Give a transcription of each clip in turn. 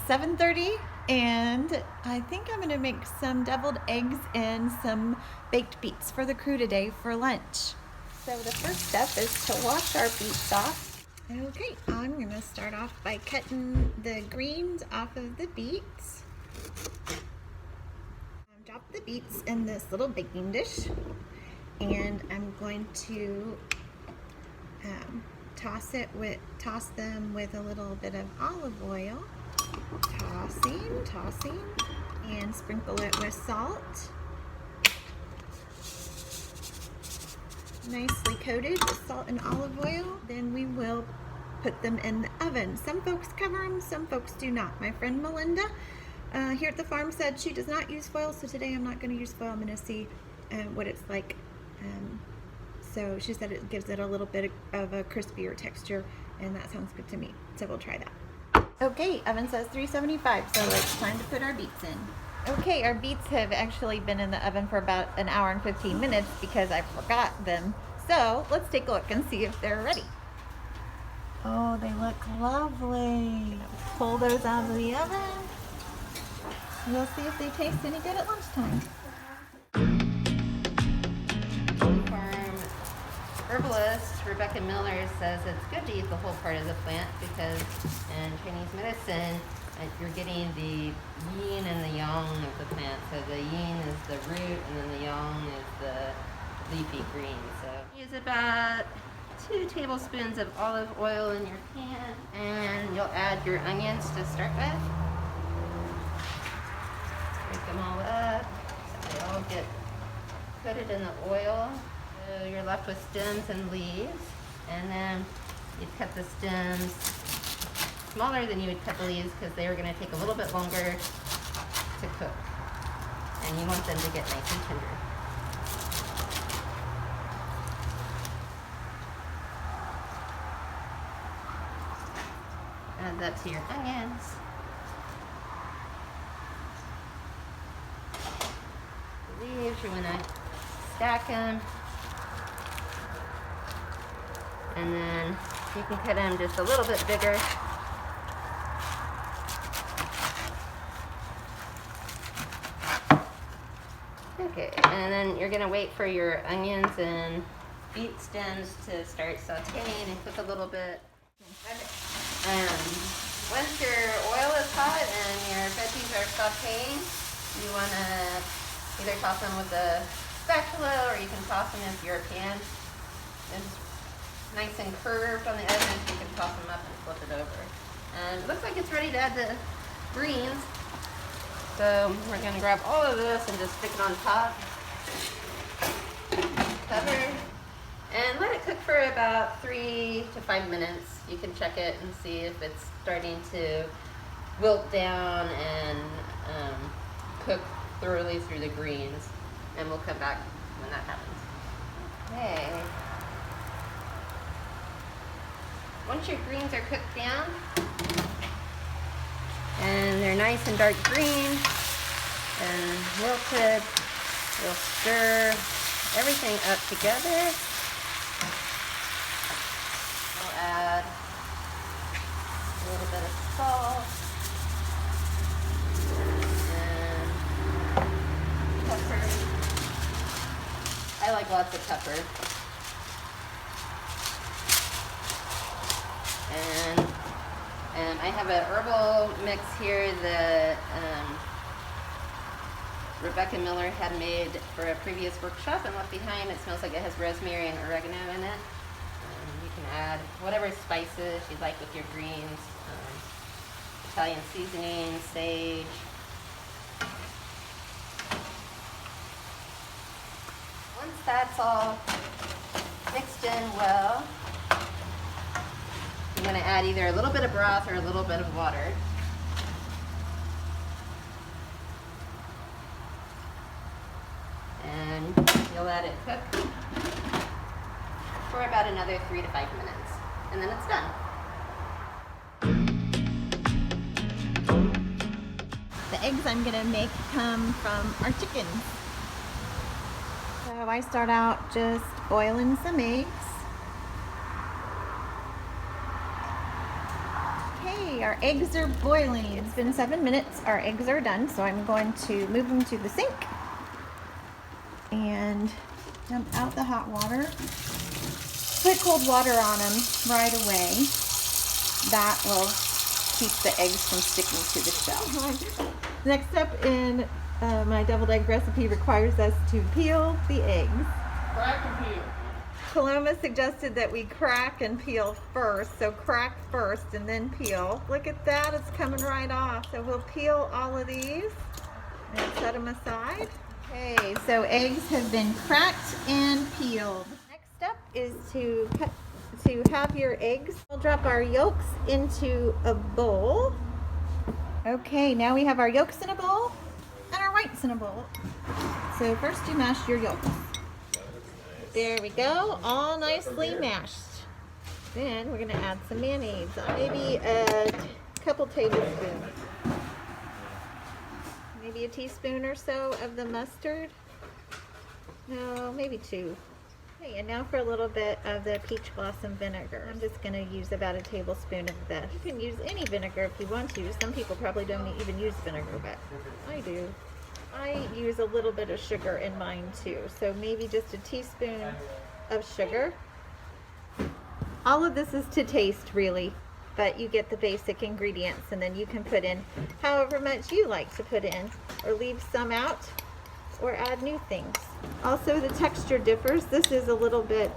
7:30 and I think I'm gonna make some deviled eggs and some baked beets for the crew today for lunch. So the first step is to wash our beets off. Okay, I'm gonna start off by cutting the greens off of the beets. Drop the beets in this little baking dish, and I'm going to toss them with a little bit of olive oil. Tossing, and sprinkle it with salt. Nicely coated with salt and olive oil. Then we will put them in the oven. Some folks cover them, some folks do not. My friend Melinda here at the farm said she does not use foil, so today I'm not going to use foil. I'm going to see what it's like. So she said it gives it a little bit of a crispier texture, and that sounds good to me. So we'll try that. Okay, oven says 375, so it's time to put our beets in. Okay, our beets have actually been in the oven for about an hour and 15 minutes because I forgot them. So let's take a look and see if they're ready. Oh, they look lovely. Pull those out of the oven. We'll see if they taste any good at lunchtime. Herbalist Rebecca Miller says it's good to eat the whole part of the plant because in Chinese medicine you're getting the yin and the yang of the plant. So the yin is the root and then the yang is the leafy green. So use about 2 tablespoons of olive oil in your pan, and you'll add your onions to start with. Break them all up so they all get coated in the oil. So you're left with stems and leaves, and then you cut the stems smaller than you would cut the leaves because they are going to take a little bit longer to cook, and you want them to get nice and tender. Add that to your onions. The leaves, you want to stack them. And then you can cut them just a little bit bigger. Okay, and then you're gonna wait for your onions and beet stems to start sauteing and cook a little bit. Once your oil is hot and your veggies are sauteing, you wanna either toss them with a spatula, or you can toss them if your pan is nice and curved on the edges. You can toss them up and flip it over. And it looks like it's ready to add the greens. So we're going to grab all of this and just stick it on top. Cover. And let it cook for about 3 to 5 minutes. You can check it and see if it's starting to wilt down and cook thoroughly through the greens. And we'll come back when that happens. Okay. Once your greens are cooked down and they're nice and dark green and wilted, we'll stir everything up together. We'll add a little bit of salt and pepper. I like lots of pepper. And I have an herbal mix here that Rebecca Miller had made for a previous workshop and left behind. It smells like it has rosemary and oregano in it. You can add whatever spices you'd like with your greens. Italian seasoning, sage. Once that's all mixed in well, I'm going to add either a little bit of broth or a little bit of water. And you'll let it cook for about another 3 to 5 minutes. And then it's done. The eggs I'm going to make come from our chickens. So I start out just boiling some eggs. Okay, our Our eggs are boiling. It's been 7 minutes. Our eggs are done, so I'm going to move them to the sink and dump out the hot water. Put cold water on them right away. That will keep the eggs from sticking to the shell. Next step in my deviled egg recipe requires us to peel the eggs. Crack and peel. Paloma suggested that we crack and peel first, so crack first and then peel. Look at that, it's coming right off. So we'll peel all of these and set them aside. Okay, so eggs have been cracked and peeled. Next step is to have your eggs. We'll drop our yolks into a bowl. Okay, now we have our yolks in a bowl and our whites in a bowl. So first you mash your yolks. There we go, all nicely mashed. Then we're gonna add some mayonnaise, maybe a couple tablespoons. Maybe a teaspoon or so of the mustard. No, maybe 2. Okay, and now for a little bit of the peach blossom vinegar. I'm just gonna use about a tablespoon of this. You can use any vinegar if you want to. Some people probably don't even use vinegar, but I do. I use a little bit of sugar in mine too, so maybe just a teaspoon of sugar. All of this is to taste really, but you get the basic ingredients and then you can put in however much you like to put in, or leave some out, or add new things. Also the texture differs. This is a little bit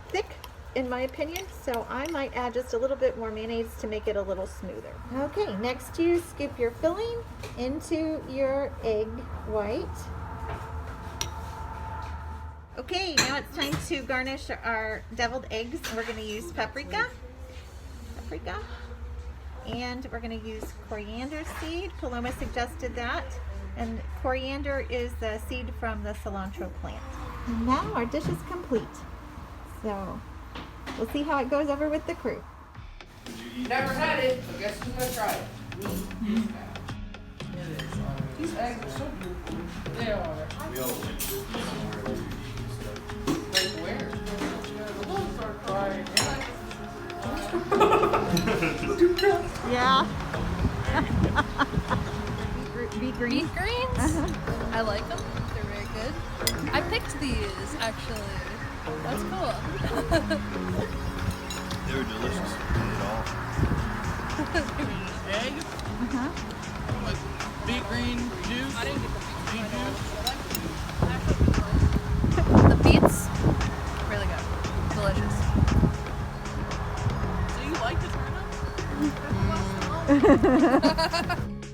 thick in my opinion, so I might add just a little bit more mayonnaise to make it a little smoother. Okay, next you scoop your filling into your egg white. Okay, now it's time to garnish our deviled eggs. We're going to use paprika, and we're going to use coriander seed. Paloma suggested that, and coriander is the seed from the cilantro plant. And now our dish is complete. So we'll see how it goes over with the crew. Never had it, but guess who's gonna try it? Me. These eggs are so beautiful. They are. Like where? The little start crying. Yeah. Beet greens? I like them. They're very good. I picked these, actually. That's cool. They were delicious. At all. Eggs with beet green juice. I didn't get The beets, really good. Delicious. So you like the turnip?